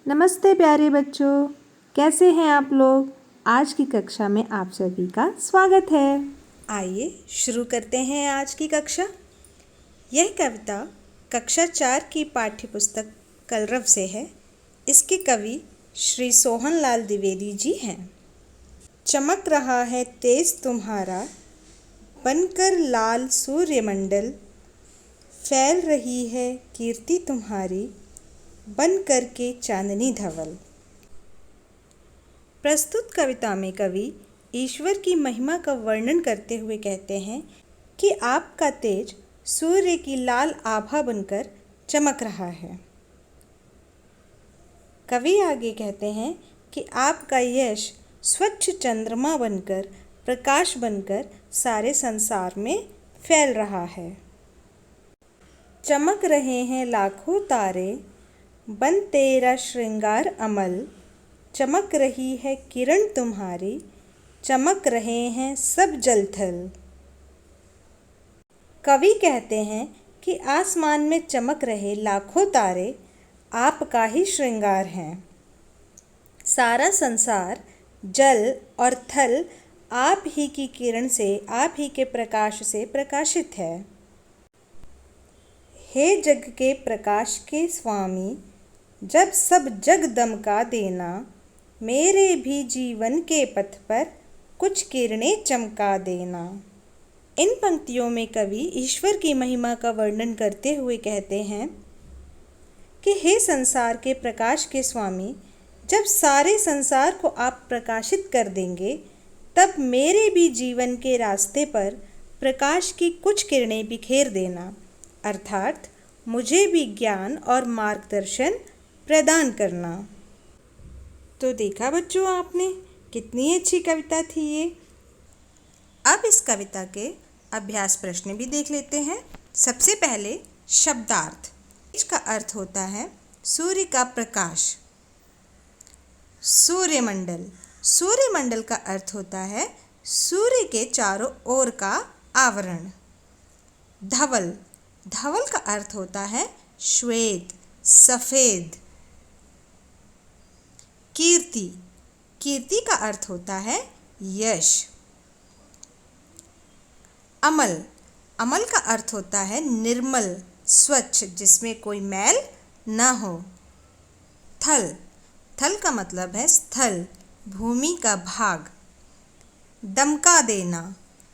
नमस्ते प्यारे बच्चों, कैसे हैं आप लोग। आज की कक्षा में आप सभी का स्वागत है। आइए शुरू करते हैं आज की कक्षा। यह कविता कक्षा 4 की पाठ्य पुस्तक कलरव से है। इसके कवि श्री सोहनलाल द्विवेदी जी हैं। चमक रहा है तेज तुम्हारा, बनकर लाल सूर्यमंडल, फैल रही है कीर्ति तुम्हारी, बन कर के चांदनी धवल। प्रस्तुत कविता में कवि ईश्वर की महिमा का वर्णन करते हुए कहते हैं कि आपका तेज सूर्य की लाल आभा बनकर चमक रहा है। कवि आगे कहते हैं कि आपका यश स्वच्छ चंद्रमा बनकर, प्रकाश बनकर सारे संसार में फैल रहा है। चमक रहे हैं लाखों तारे, बन तेरा श्रृंगार अमल, चमक रही है किरण तुम्हारी, चमक रहे हैं सब जल थल। कवि कहते हैं कि आसमान में चमक रहे लाखों तारे आपका ही श्रृंगार हैं। सारा संसार जल और थल आप ही की किरण से, आप ही के प्रकाश से प्रकाशित है। हे जग के प्रकाश के स्वामी, जब सब जग दमका देना, मेरे भी जीवन के पथ पर कुछ किरणें चमका देना। इन पंक्तियों में कवि ईश्वर की महिमा का वर्णन करते हुए कहते हैं कि हे संसार के प्रकाश के स्वामी, जब सारे संसार को आप प्रकाशित कर देंगे, तब मेरे भी जीवन के रास्ते पर प्रकाश की कुछ किरणें बिखेर देना, अर्थात मुझे भी ज्ञान और मार्गदर्शन प्रदान करना। तो देखा बच्चों आपने, कितनी अच्छी कविता थी ये। अब इस कविता के अभ्यास प्रश्न भी देख लेते हैं। सबसे पहले शब्दार्थ। इसका अर्थ होता है सूर्य का प्रकाश। सूर्यमंडल। सूर्यमंडल का अर्थ होता है सूर्य के चारों ओर का आवरण। धवल। धवल का अर्थ होता है श्वेत, सफेद। कीर्ति। कीर्ति का अर्थ होता है यश। अमल। अमल का अर्थ होता है निर्मल, स्वच्छ, जिसमें कोई मैल न हो। थल। थल का मतलब है स्थल, भूमि का भाग। दमका देना।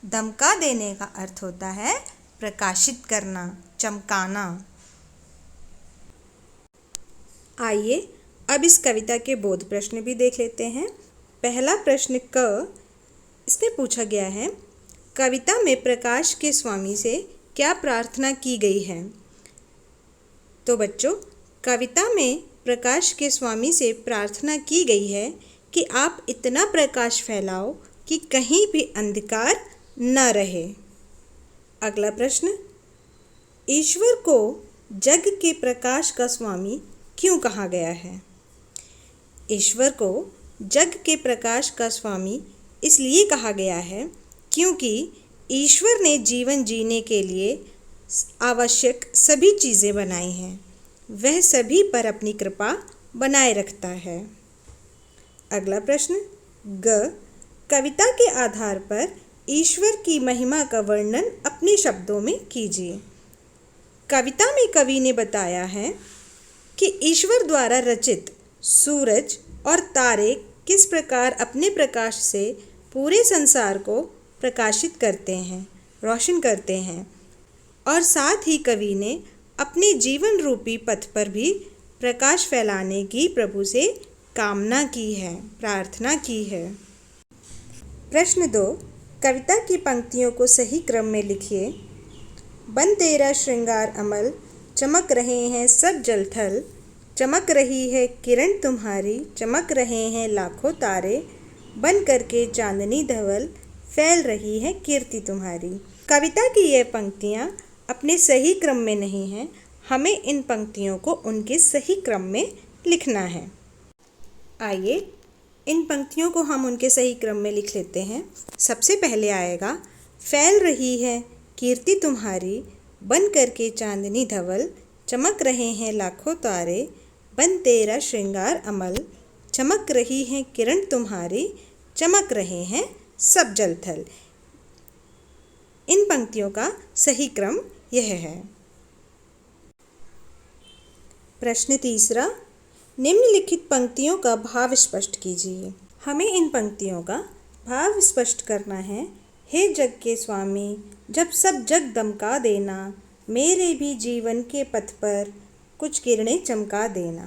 दमका देने का अर्थ होता है प्रकाशित करना, चमकाना। आइए अब इस कविता के बोध प्रश्न भी देख लेते हैं। पहला प्रश्न क, इसमें पूछा गया है कविता में प्रकाश के स्वामी से क्या प्रार्थना की गई है। तो बच्चों, कविता में प्रकाश के स्वामी से प्रार्थना की गई है कि आप इतना प्रकाश फैलाओ कि कहीं भी अंधकार न रहे। अगला प्रश्न, ईश्वर को जग के प्रकाश का स्वामी क्यों कहा गया है। ईश्वर को जग के प्रकाश का स्वामी इसलिए कहा गया है क्योंकि ईश्वर ने जीवन जीने के लिए आवश्यक सभी चीज़ें बनाई हैं। वह सभी पर अपनी कृपा बनाए रखता है। अगला प्रश्न ग, कविता के आधार पर ईश्वर की महिमा का वर्णन अपने शब्दों में कीजिए। कविता में कवि ने बताया है कि ईश्वर द्वारा रचित सूरज और तारे किस प्रकार अपने प्रकाश से पूरे संसार को प्रकाशित करते हैं, रोशन करते हैं, और साथ ही कवि ने अपने जीवन रूपी पथ पर भी प्रकाश फैलाने की प्रभु से कामना की है, प्रार्थना की है। प्रश्न 2, कविता की पंक्तियों को सही क्रम में लिखिए। बन तेरा श्रृंगार अमल, चमक रहे हैं सब जल थल, चमक रही है किरण तुम्हारी, चमक रहे हैं लाखों तारे, बन करके चांदनी धवल, फैल रही है कीर्ति तुम्हारी। कविता की ये पंक्तियाँ अपने सही क्रम में नहीं हैं। हमें इन पंक्तियों को उनके सही क्रम में लिखना है। आइए इन पंक्तियों को हम उनके सही क्रम में लिख लेते हैं। सबसे पहले आएगा फैल रही है कीर्ति तुम्हारी, बन करके चांदनी धवल, चमक रहे हैं लाखों तारे, बन तेरा श्रृंगार अमल, चमक रही हैं किरण तुम्हारी, चमक रहे हैं सब जल थल। इन पंक्तियों का सही क्रम यह है। प्रश्न तीसरा, निम्नलिखित पंक्तियों का भाव स्पष्ट कीजिए। हमें इन पंक्तियों का भाव स्पष्ट करना है। हे जग के स्वामी, जब सब जग दमका देना, मेरे भी जीवन के पथ पर कुछ किरणें चमका देना।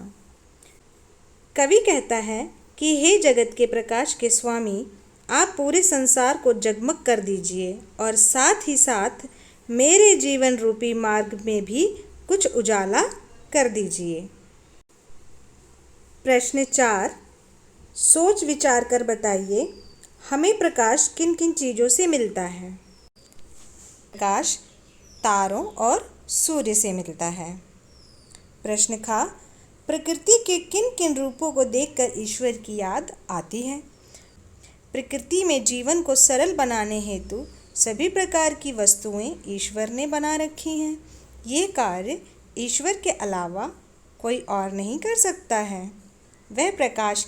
कवि कहता है कि हे जगत के प्रकाश के स्वामी, आप पूरे संसार को जगमग कर दीजिए और साथ ही साथ मेरे जीवन रूपी मार्ग में भी कुछ उजाला कर दीजिए। प्रश्न 4, सोच विचार कर बताइए, हमें प्रकाश किन किन चीज़ों से मिलता है? प्रकाश तारों और सूर्य से मिलता है। प्रश्न ख, प्रकृति के किन किन रूपों को देखकर ईश्वर की याद आती है? प्रकृति में जीवन को सरल बनाने हेतु सभी प्रकार की वस्तुएं ईश्वर ने बना रखी हैं। ये कार्य ईश्वर के अलावा कोई और नहीं कर सकता है। वह प्रकाश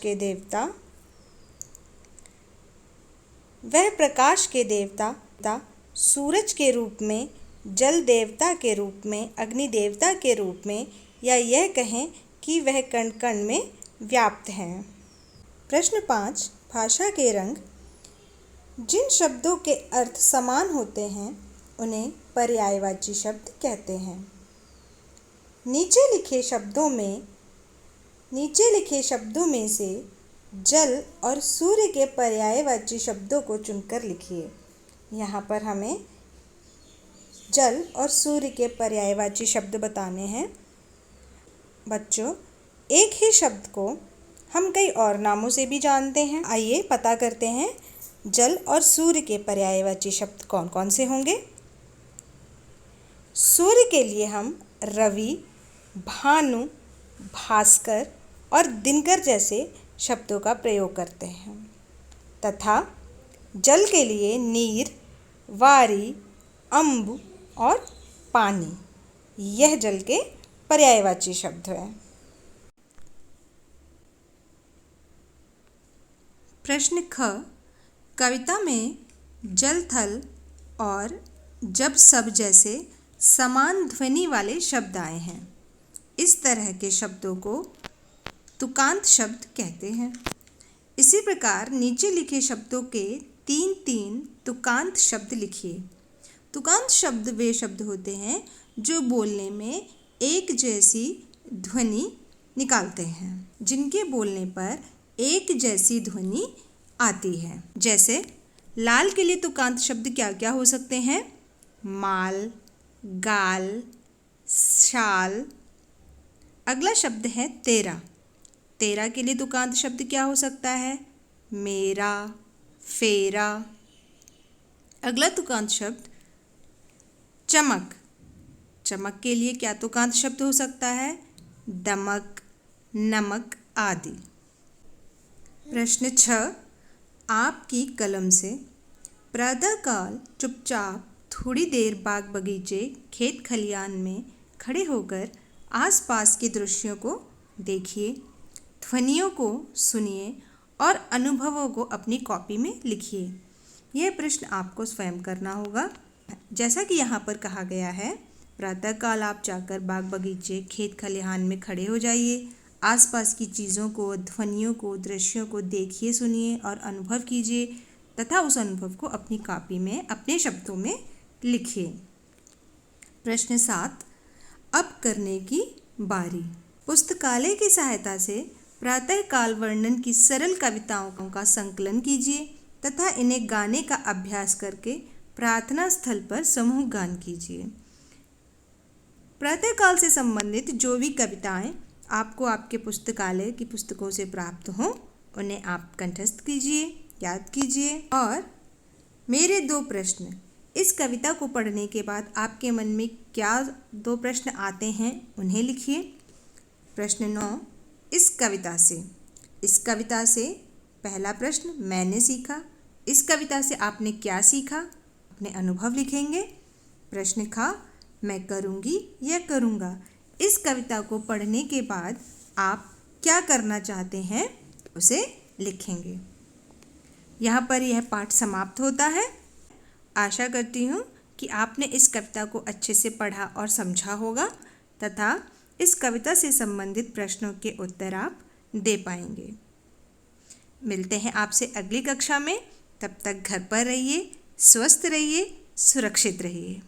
के देवता सूरज के रूप में, जल देवता के रूप में, अग्नि देवता के रूप में, या यह कहें कि वह कण कण में व्याप्त हैं। प्रश्न 5, भाषा के रंग। जिन शब्दों के अर्थ समान होते हैं उन्हें पर्यायवाची शब्द कहते हैं। नीचे लिखे शब्दों में से जल और सूर्य के पर्यायवाची शब्दों को चुनकर लिखिए। यहाँ पर हमें जल और सूर्य के पर्यायवाची शब्द बताने हैं। बच्चों, एक ही शब्द को हम कई और नामों से भी जानते हैं। आइए पता करते हैं जल और सूर्य के पर्यायवाची शब्द कौन कौन से होंगे। सूर्य के लिए हम रवि, भानु, भास्कर और दिनकर जैसे शब्दों का प्रयोग करते हैं, तथा जल के लिए नीर, वारी, अम्ब और पानी, यह जल के पर्यायवाची शब्द हैं। प्रश्न ख, कविता में जल, थल और जब, सब जैसे समान ध्वनि वाले शब्द आए हैं। इस तरह के शब्दों को तुकांत शब्द कहते हैं। इसी प्रकार नीचे लिखे शब्दों के 3 तुकांत शब्द लिखिए। तुकांत शब्द वे शब्द होते हैं जो बोलने में एक जैसी ध्वनि निकालते हैं, जिनके बोलने पर एक जैसी ध्वनि आती है। जैसे लाल के लिए तुकांत शब्द क्या क्या हो सकते हैं? माल, गाल, शाल। अगला शब्द है तेरा। तेरा के लिए तुकांत शब्द क्या हो सकता है? मेरा, फेरा। अगला तुकांत शब्द चमक। चमक के लिए क्या तुकांत शब्द हो सकता है? दमक, नमक आदि। प्रश्न 6, आपकी कलम से प्रातःकाल चुपचाप थोड़ी देर बाग बगीचे, खेत खलियान में खड़े होकर आसपास के दृश्यों को देखिए, ध्वनियों को सुनिए और अनुभवों को अपनी कॉपी में लिखिए। यह प्रश्न आपको स्वयं करना होगा। जैसा कि यहाँ पर कहा गया है, प्रातःकाल आप जाकर बाग बगीचे, खेत खलिहान में खड़े हो जाइए, आसपास की चीज़ों को, ध्वनियों को, दृश्यों को देखिए, सुनिए और अनुभव कीजिए तथा उस अनुभव को अपनी कॉपी में अपने शब्दों में लिखिए। प्रश्न 7, अब करने की बारी। पुस्तकालय की सहायता से प्रातःकाल वर्णन की सरल कविताओं का संकलन कीजिए तथा इन्हें गाने का अभ्यास करके प्रार्थना स्थल पर समूह गान कीजिए। प्रातःकाल से संबंधित जो भी कविताएं आपको आपके पुस्तकालय की पुस्तकों से प्राप्त हों, उन्हें आप कंठस्थ कीजिए, याद कीजिए। और मेरे 2 प्रश्न, इस कविता को पढ़ने के बाद आपके मन में क्या 2 प्रश्न आते हैं उन्हें लिखिए। प्रश्न 9, इस कविता से पहला प्रश्न, मैंने सीखा। इस कविता से आपने क्या सीखा? अपने अनुभव लिखेंगे। प्रश्न ख, मैं करूँगी या करूँगा। इस कविता को पढ़ने के बाद आप क्या करना चाहते हैं उसे लिखेंगे। यहाँ पर यह पाठ समाप्त होता है। आशा करती हूँ कि आपने इस कविता को अच्छे से पढ़ा और समझा होगा तथा इस कविता से संबंधित प्रश्नों के उत्तर आप दे पाएंगे। मिलते हैं आपसे अगली कक्षा में। तब तक घर पर रहिए, स्वस्थ रहिए, सुरक्षित रहिए।